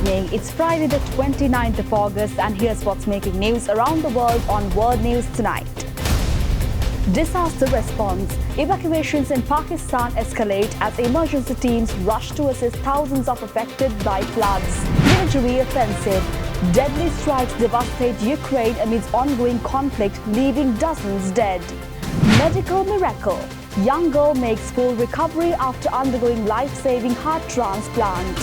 evening. It's Friday the 29th of August and here's what's making news around the world on World News Tonight. Disaster response. Evacuations in Pakistan escalate as emergency teams rush to assist thousands of affected by floods. Military offensive. Deadly strikes devastate Ukraine amidst ongoing conflict, leaving dozens dead. Medical miracle. Young girl makes full recovery after undergoing life-saving heart transplant.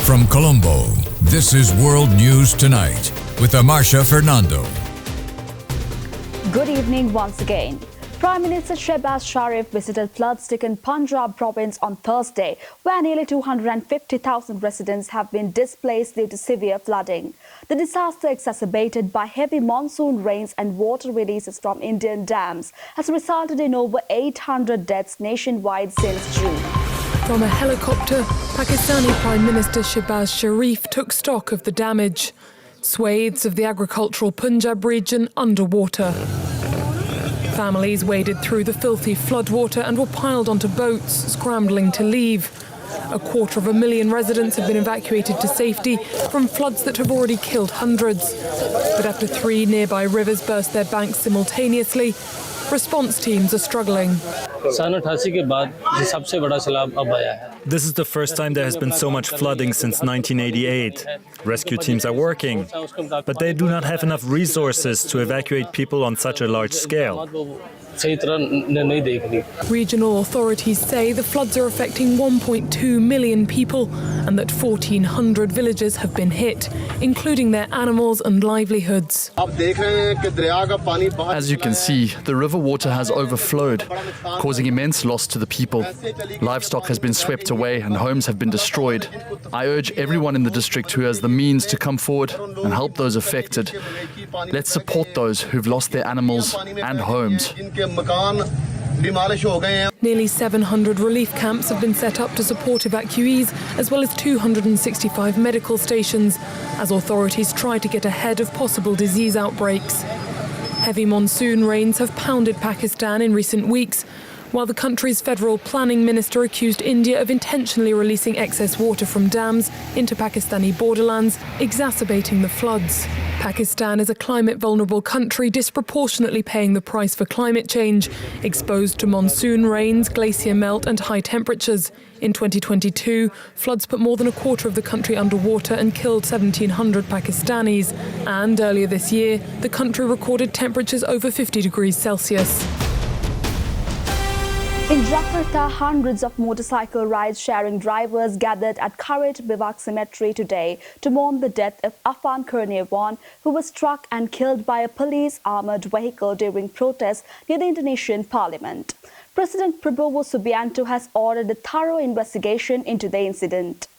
From Colombo, this is World News Tonight with Amarsha Fernando. Good evening once again. Prime Minister Shehbaz Sharif visited flood-stricken Punjab province on Thursday, where nearly 250,000 residents have been displaced due to severe flooding. The disaster, exacerbated by heavy monsoon rains and water releases from Indian dams, has resulted in over 800 deaths nationwide since June. From a helicopter, Pakistani Prime Minister Shehbaz Sharif took stock of the damage. Swathes of the agricultural Punjab region underwater. Families waded through the filthy floodwater and were piled onto boats, scrambling to leave. 250,000 residents have been evacuated to safety from floods that have already killed hundreds. But after 3 nearby rivers burst their banks simultaneously, response teams are struggling. This is the first time there has been so much flooding since 1988. Rescue teams are working, but they do not have enough resources to evacuate people on such a large scale. Regional authorities say the floods are affecting 1.2 million people and that 1,400 villages have been hit, including their animals and livelihoods. As you can see, the river water has overflowed, causing immense loss to the people. Livestock has been swept away and homes have been destroyed. I urge everyone in the district who has the means to come forward and help those affected. Let's support those who've lost their animals and homes. Nearly 700 relief camps have been set up to support evacuees, as well as 265 medical stations, as authorities try to get ahead of possible disease outbreaks. Heavy monsoon rains have pounded Pakistan in recent weeks, while the country's federal planning minister accused India of intentionally releasing excess water from dams into Pakistani borderlands, exacerbating the floods. Pakistan is a climate-vulnerable country disproportionately paying the price for climate change, exposed to monsoon rains, glacier melt and high temperatures. In 2022, floods put more than a quarter of the country underwater and killed 1,700 Pakistanis. And earlier this year, the country recorded temperatures over 50 degrees Celsius. In Jakarta, hundreds of motorcycle ride-sharing drivers gathered at Karet Bivak Cemetery today to mourn the death of Afan Kurniawan, who was struck and killed by a police armoured vehicle during protests near the Indonesian parliament. President Prabowo Subianto has ordered a thorough investigation into the incident.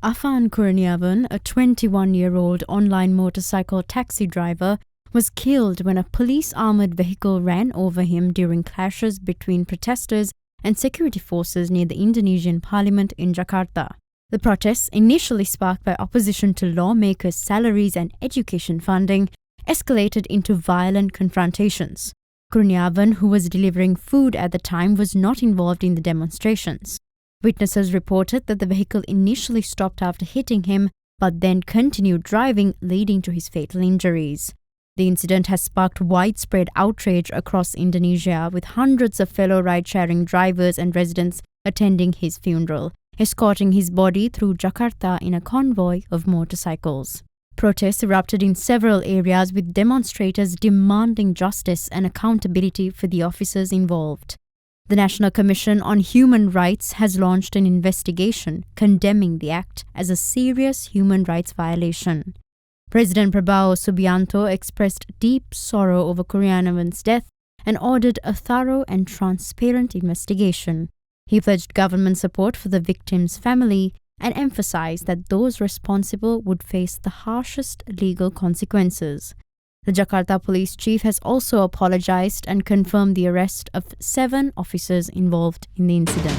Afan Kurniawan, a 21-year-old online motorcycle taxi driver, was killed when a police armoured vehicle ran over him during clashes between protesters and security forces near the Indonesian parliament in Jakarta. The protests, initially sparked by opposition to lawmakers' salaries and education funding, escalated into violent confrontations. Kurniawan, who was delivering food at the time, was not involved in the demonstrations. Witnesses reported that the vehicle initially stopped after hitting him, but then continued driving, leading to his fatal injuries. The incident has sparked widespread outrage across Indonesia, with hundreds of fellow ride-sharing drivers and residents attending his funeral, escorting his body through Jakarta in a convoy of motorcycles. Protests erupted in several areas, with demonstrators demanding justice and accountability for the officers involved. The National Commission on Human Rights has launched an investigation condemning the act as a serious human rights violation. President Prabowo Subianto expressed deep sorrow over Kurniawan's death and ordered a thorough and transparent investigation. He pledged government support for the victim's family and emphasized that those responsible would face the harshest legal consequences. The Jakarta police chief has also apologized and confirmed the arrest of 7 officers involved in the incident.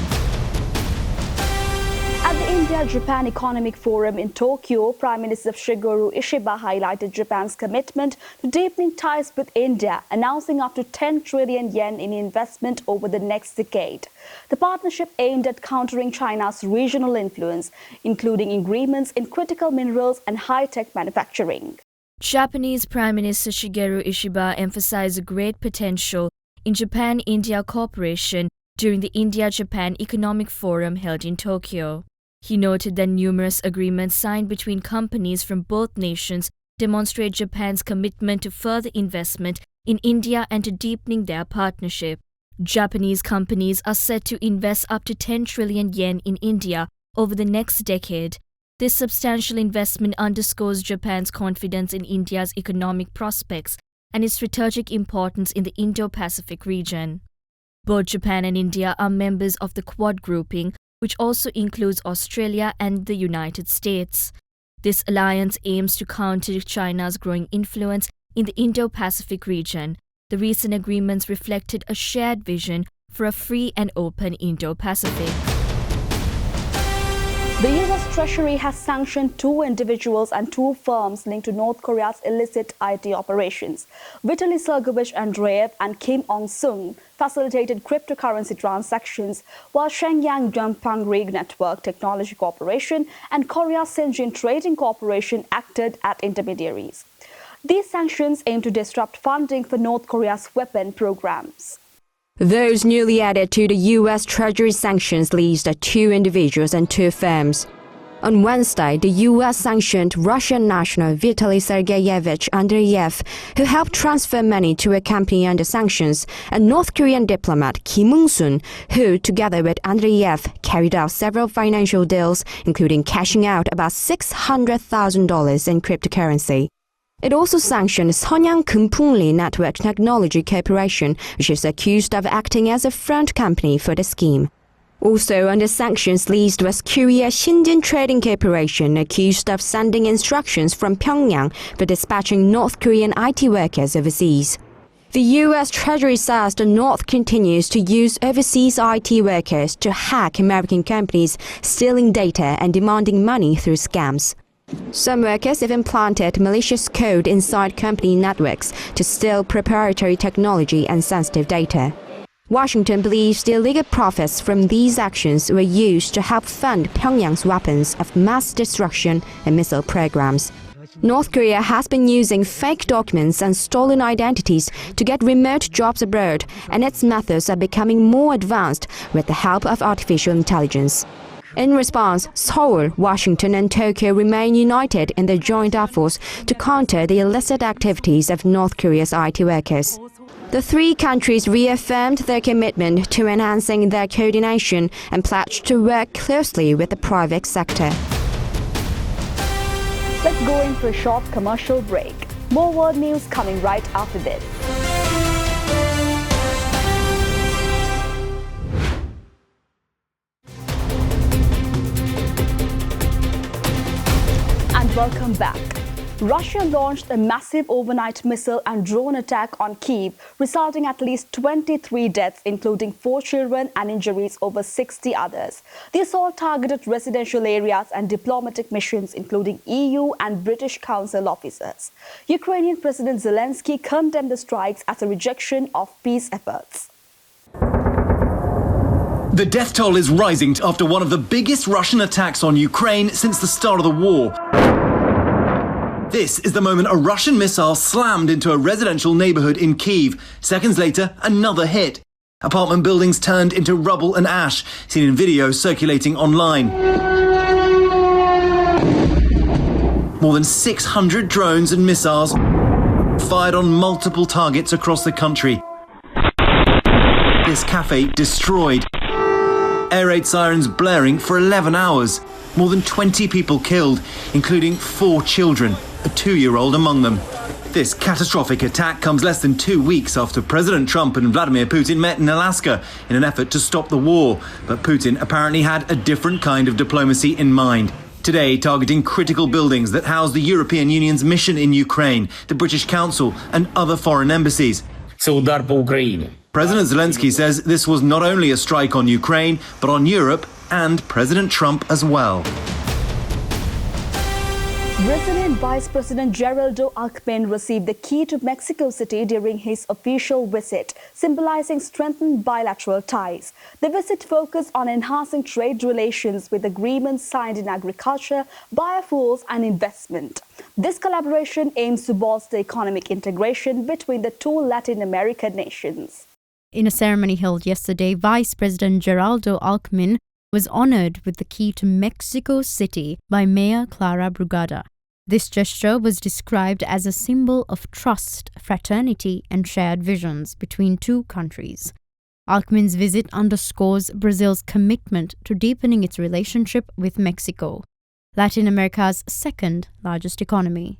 At the India-Japan Economic Forum in Tokyo, Prime Minister Shigeru Ishiba highlighted Japan's commitment to deepening ties with India, announcing up to 10 trillion yen in investment over the next decade. The partnership aimed at countering China's regional influence, including agreements in critical minerals and high-tech manufacturing. Japanese Prime Minister Shigeru Ishiba emphasized great potential in Japan-India cooperation during the India-Japan Economic Forum held in Tokyo. He noted that numerous agreements signed between companies from both nations demonstrate Japan's commitment to further investment in India and to deepening their partnership. Japanese companies are set to invest up to 10 trillion yen in India over the next decade. This substantial investment underscores Japan's confidence in India's economic prospects and its strategic importance in the Indo-Pacific region. Both Japan and India are members of the Quad grouping, which also includes Australia and the United States. This alliance aims to counter China's growing influence in the Indo-Pacific region. The recent agreements reflected a shared vision for a free and open Indo-Pacific. The U.S. Treasury has sanctioned 2 individuals and 2 firms linked to North Korea's illicit IT operations. Vitaly Sergeyevich Andreev and Kim Ong-sung facilitated cryptocurrency transactions, while Shenyang Dongpang Rig Network Technology Corporation and Korea Syngin Trading Corporation acted as intermediaries. These sanctions aim to disrupt funding for North Korea's weapon programs. Those newly added to the U.S. Treasury sanctions list are 2 individuals and 2 firms. On Wednesday, the U.S. sanctioned Russian national Vitaly Sergeyevich Andreev, who helped transfer money to a company under sanctions, and North Korean diplomat Kim Ong-sung, who, together with Andreev, carried out several financial deals, including cashing out about $600,000 in cryptocurrency. It also sanctioned Seonyang Kumpunli Network Technology Corporation, which is accused of acting as a front company for the scheme. Also on the sanctions list was Korea Syngin Trading Corporation, accused of sending instructions from Pyongyang for dispatching North Korean IT workers overseas. The U.S. Treasury says the North continues to use overseas IT workers to hack American companies, stealing data and demanding money through scams. Some workers even planted malicious code inside company networks to steal proprietary technology and sensitive data. Washington believes the illegal profits from these actions were used to help fund Pyongyang's weapons of mass destruction and missile programs. North Korea has been using fake documents and stolen identities to get remote jobs abroad, and its methods are becoming more advanced with the help of artificial intelligence. In response, Seoul, Washington and Tokyo remain united in their joint efforts to counter the illicit activities of North Korea's IT workers. The 3 countries reaffirmed their commitment to enhancing their coordination and pledged to work closely with the private sector. Let's go in for a short commercial break. More world news coming right after this. Welcome back. Russia launched a massive overnight missile and drone attack on Kyiv, resulting at least 23 deaths, including 4 children, and injuries over 60 others. The assault targeted residential areas and diplomatic missions, including EU and British Council officers. Ukrainian President Zelensky condemned the strikes as a rejection of peace efforts. The death toll is rising after one of the biggest Russian attacks on Ukraine since the start of the war. This is the moment a Russian missile slammed into a residential neighborhood in Kyiv. Seconds later, another hit. Apartment buildings turned into rubble and ash, seen in videos circulating online. More than 600 drones and missiles fired on multiple targets across the country. This cafe destroyed. Air raid sirens blaring for 11 hours. More than 20 people killed, including 4 children, a 2-year-old among them. This catastrophic attack comes less than 2 weeks after President Trump and Vladimir Putin met in Alaska in an effort to stop the war. But Putin apparently had a different kind of diplomacy in mind. Today, targeting critical buildings that house the European Union's mission in Ukraine, the British Council and other foreign embassies. President Zelensky says this was not only a strike on Ukraine, but on Europe and President Trump as well. Brazilian Vice President Geraldo Alckmin received the key to Mexico City during his official visit, symbolizing strengthened bilateral ties. The visit focused on enhancing trade relations with agreements signed in agriculture, biofuels and investment. This collaboration aims to bolster economic integration between the two Latin American nations. In a ceremony held yesterday, Vice President Geraldo Alckmin was honored with the key to Mexico City by Mayor Clara Brugada. This gesture was described as a symbol of trust, fraternity, and shared visions between two countries. Alckmin's visit underscores Brazil's commitment to deepening its relationship with Mexico, Latin America's second largest economy.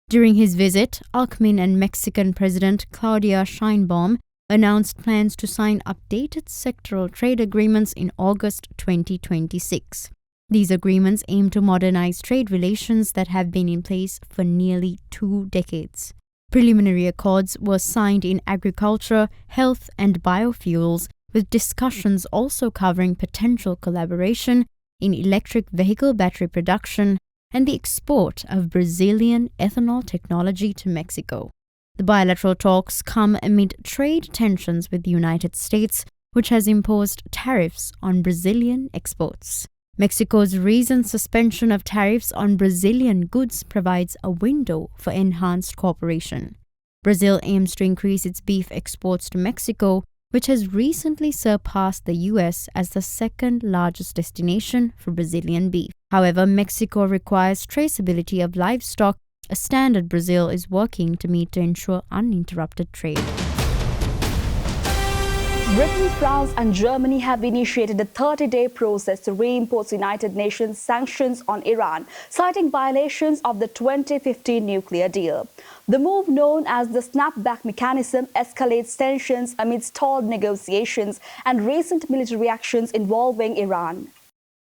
During his visit, Alckmin and Mexican President Claudia Sheinbaum announced plans to sign updated sectoral trade agreements in August 2026. These agreements aim to modernize trade relations that have been in place for nearly 2 decades. Preliminary accords were signed in agriculture, health, and biofuels, with discussions also covering potential collaboration in electric vehicle battery production and the export of Brazilian ethanol technology to Mexico. The bilateral talks come amid trade tensions with the United States, which has imposed tariffs on Brazilian exports. Mexico's recent suspension of tariffs on Brazilian goods provides a window for enhanced cooperation. Brazil aims to increase its beef exports to Mexico, which has recently surpassed the US as the second largest destination for Brazilian beef. However, Mexico requires traceability of livestock, a standard Brazil is working to meet to ensure uninterrupted trade. Britain, France and Germany have initiated a 30-day process to reimpose United Nations sanctions on Iran, citing violations of the 2015 nuclear deal. The move, known as the snapback mechanism, escalates tensions amid stalled negotiations and recent military actions involving Iran.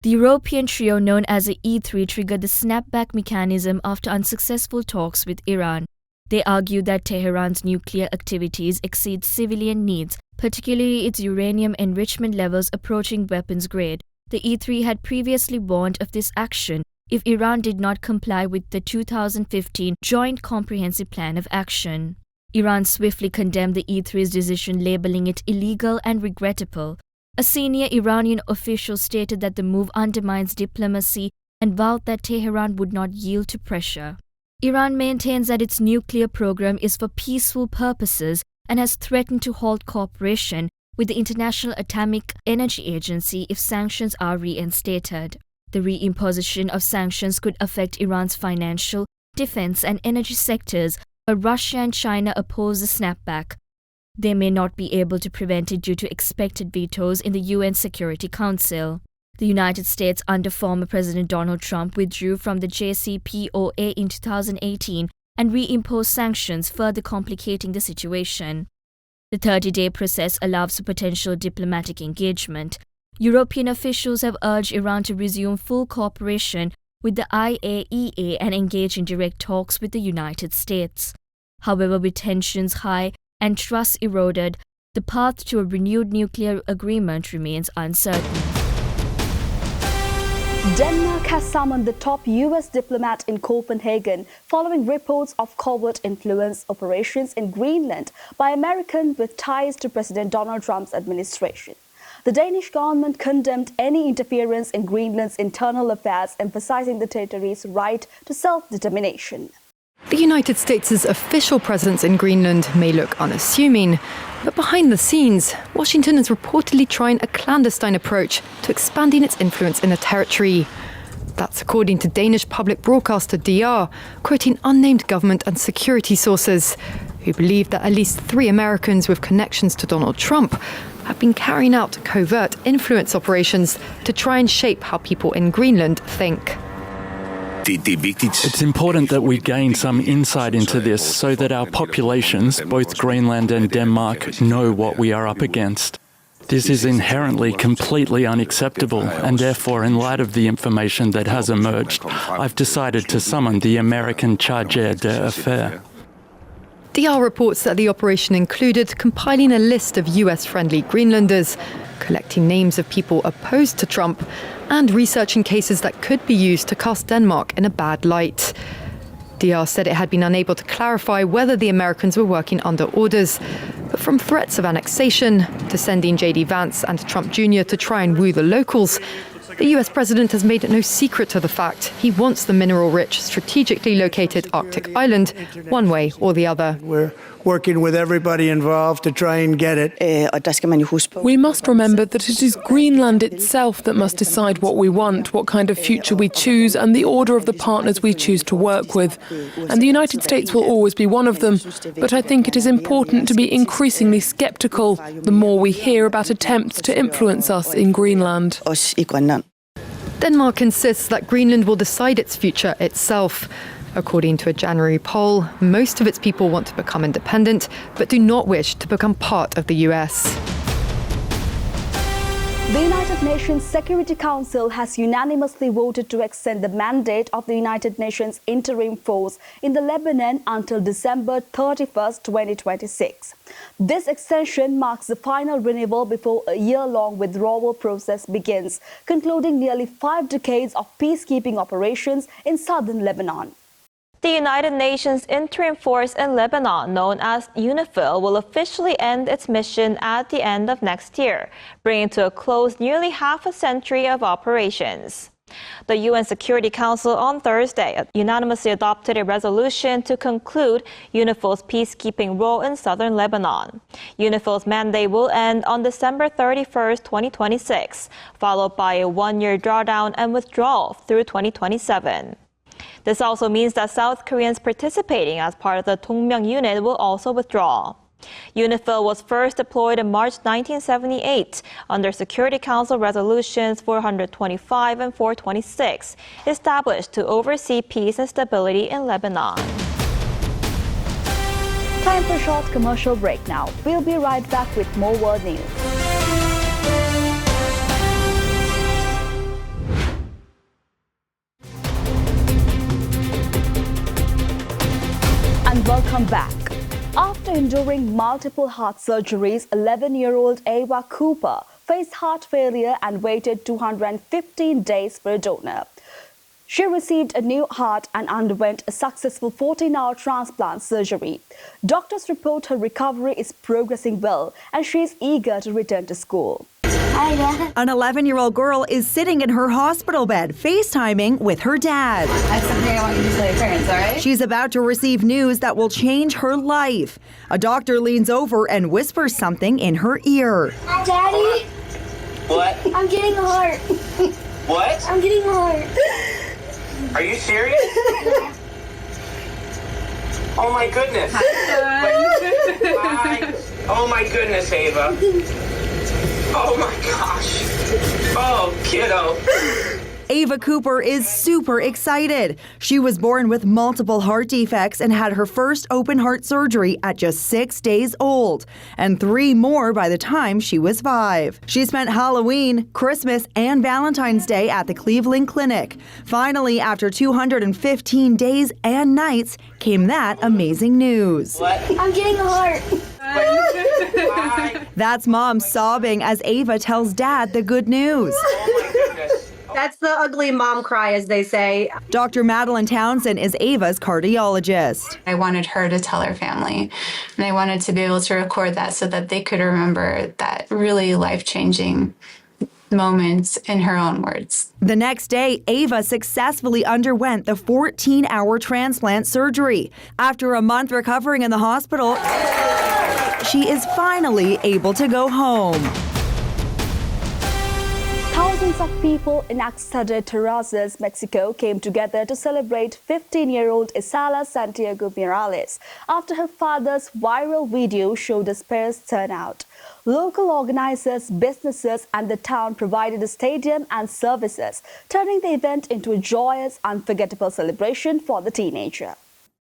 The European trio known as the E3 triggered the snapback mechanism after unsuccessful talks with Iran. They argued that Tehran's nuclear activities exceed civilian needs, particularly its uranium enrichment levels approaching weapons grade. The E3 had previously warned of this action if Iran did not comply with the 2015 Joint Comprehensive Plan of Action. Iran swiftly condemned the E3's decision, labeling it illegal and regrettable. A senior Iranian official stated that the move undermines diplomacy and vowed that Tehran would not yield to pressure. Iran maintains that its nuclear program is for peaceful purposes and has threatened to halt cooperation with the International Atomic Energy Agency if sanctions are reinstated. The reimposition of sanctions could affect Iran's financial, defense, and energy sectors, but Russia and China oppose the snapback. They may not be able to prevent it due to expected vetoes in the UN Security Council. The United States, under former President Donald Trump, withdrew from the JCPOA in 2018 and reimposed sanctions, further complicating the situation. The 30-day process allows for potential diplomatic engagement. European officials have urged Iran to resume full cooperation with the IAEA and engage in direct talks with the United States. However, with tensions high and trust eroded, the path to a renewed nuclear agreement remains uncertain. Denmark has summoned the top US diplomat in Copenhagen following reports of covert influence operations in Greenland by Americans with ties to President Donald Trump's administration. The Danish government condemned any interference in Greenland's internal affairs, emphasizing the territory's right to self-determination. The United States' official presence in Greenland may look unassuming, but behind the scenes, Washington is reportedly trying a clandestine approach to expanding its influence in the territory. That's according to Danish public broadcaster DR, quoting unnamed government and security sources, who believe that at least 3 Americans with connections to Donald Trump have been carrying out covert influence operations to try and shape how people in Greenland think. It's important that we gain some insight into this so that our populations, both Greenland and Denmark, know what we are up against. This is inherently completely unacceptable, and therefore, in light of the information that has emerged, I've decided to summon the American chargé d'affaires. DR reports that the operation included compiling a list of US-friendly Greenlanders, collecting names of people opposed to Trump, and researching cases that could be used to cast Denmark in a bad light. DR said it had been unable to clarify whether the Americans were working under orders. But from threats of annexation to sending J.D. Vance and Trump Jr. to try and woo the locals, the US president has made it no secret of the fact he wants the mineral-rich, strategically located Arctic island one way or the other. We're working with everybody involved to try and get it. We must remember that it is Greenland itself that must decide what we want, what kind of future we choose, and the order of the partners we choose to work with. And the United States will always be one of them. But I think it is important to be increasingly sceptical the more we hear about attempts to influence us in Greenland. Denmark insists that Greenland will decide its future itself. According to a January poll, most of its people want to become independent, but do not wish to become part of the US. The United Nations Security Council has unanimously voted to extend the mandate of the United Nations Interim Force in the Lebanon until December 31st, 2026. This extension marks the final renewal before a year-long withdrawal process begins, concluding nearly 5 decades of peacekeeping operations in southern Lebanon. The United Nations Interim Force in Lebanon, known as UNIFIL, will officially end its mission at the end of next year, bringing to a close nearly half a century of operations. The UN Security Council on Thursday unanimously adopted a resolution to conclude UNIFIL's peacekeeping role in southern Lebanon. UNIFIL's mandate will end on December 31st, 2026, followed by a one-year drawdown and withdrawal through 2027. This also means that South Koreans participating as part of the Dongmyeong unit will also withdraw. UNIFIL was first deployed in March 1978 under Security Council Resolutions 425 and 426, established to oversee peace and stability in Lebanon. Time for a short commercial break now. We'll be right back with more world news. And welcome back. After enduring multiple heart surgeries, 11-year-old Ava Cooper faced heart failure and waited 215 days for a donor. She received a new heart and underwent a successful 14-hour transplant surgery. Doctors report her recovery is progressing well and she is eager to return to school. An 11-year-old girl is sitting in her hospital bed, FaceTiming with her dad. That's something I want you to tell your parents, all right? She's about to receive news that will change her life. A doctor leans over and whispers something in her ear. Daddy? What? I'm getting a heart. What? I'm getting a heart. Are you serious? Oh my goodness. Hi. Oh my goodness, Ava. Oh my gosh. Oh, kiddo. Ava Cooper is super excited. She was born with multiple heart defects and had her first open heart surgery at just 6 days old, and 3 more by the time she was 5. She spent Halloween, Christmas, and Valentine's Day at the Cleveland Clinic. Finally, after 215 days and nights, came that amazing news. What? I'm getting a heart. That's mom sobbing as Ava tells dad the good news. Oh my goodness. That's the ugly mom cry, as they say. Dr. Madeline Townsend is Ava's cardiologist. I wanted her to tell her family, and I wanted to be able to record that so that they could remember that really life-changing moments in her own words. The next day, Ava successfully underwent the 14-hour transplant surgery. After a month recovering in the hospital, she is finally able to go home. Thousands of people in Axta de Terrazas, Mexico came together to celebrate 15-year-old Isala Santiago Morales after her father's viral video showed a sparse turnout. Local organizers, businesses and the town provided a stadium and services, turning the event into a joyous, unforgettable celebration for the teenager.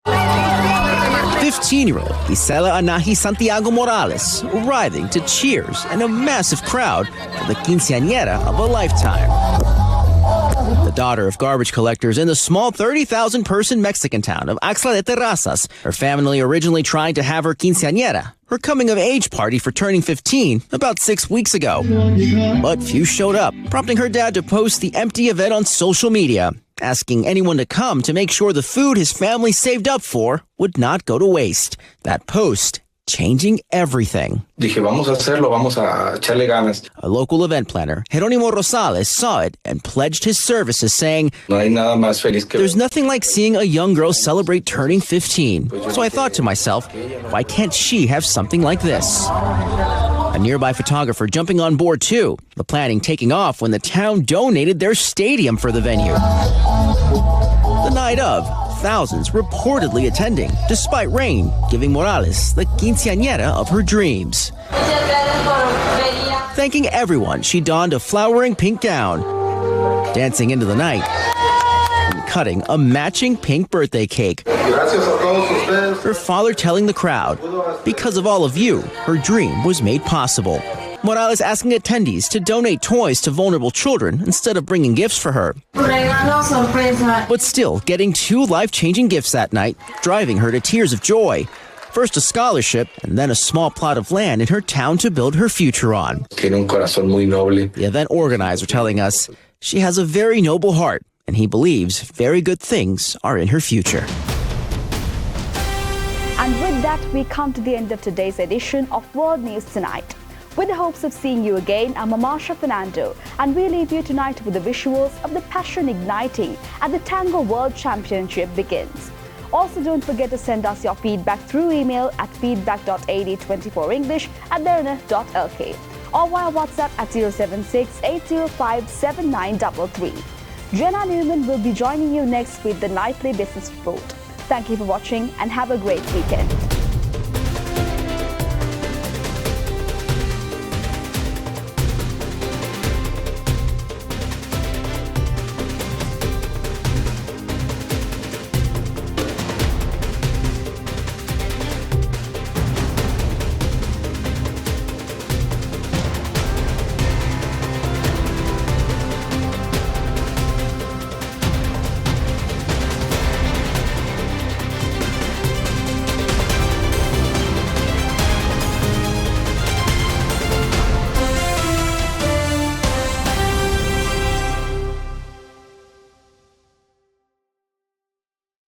15-year-old Isela Anahi Santiago Morales arriving to cheers and a massive crowd for the quinceañera of a lifetime. The daughter of garbage collectors in the small 30,000-person Mexican town of Axtla de Terrazas, her family originally tried to have her quinceañera, her coming-of-age party for turning 15, about 6 weeks ago. But few showed up, prompting her dad to post the empty event on social media. asking anyone to come to make sure the food his family saved up for would not go to waste. That post changing everything. Dije, vamos a hacerlo, vamos a echarle ganas. A local event planner, Jerónimo Rosales, saw it and pledged his services, saying, No hay nada más feliz que there's nothing like seeing a young girl celebrate turning 15. So I thought to myself, why can't she have something like this? A nearby photographer jumping on board too, the planning taking off when the town donated their stadium for the venue. The night of, thousands reportedly attending, despite rain, giving Morales the quinceañera of her dreams. Thanking everyone, she donned a flowering pink gown, dancing into the night, and cutting a matching pink birthday cake. Her father telling the crowd, because of all of you, her dream was made possible. Morales asking attendees to donate toys to vulnerable children instead of bringing gifts for her. But still, getting 2 life-changing gifts that night, driving her to tears of joy. First a scholarship, and then a small plot of land in her town to build her future on. Tiene un corazón muy noble. The event organizer telling us she has a very noble heart, and he believes very good things are in her future. And with that, we come to the end of today's edition of World News Tonight. With the hopes of seeing you again, I'm Marsha Fernando, and we leave you tonight with the visuals of the passion igniting as the Tango World Championship begins. Also, don't forget to send us your feedback through email at feedback.ad24english@derana.lk or via WhatsApp at 076-805-7933. Jenna Newman will be joining you next with the Nightly Business Report. Thank you for watching and have a great weekend.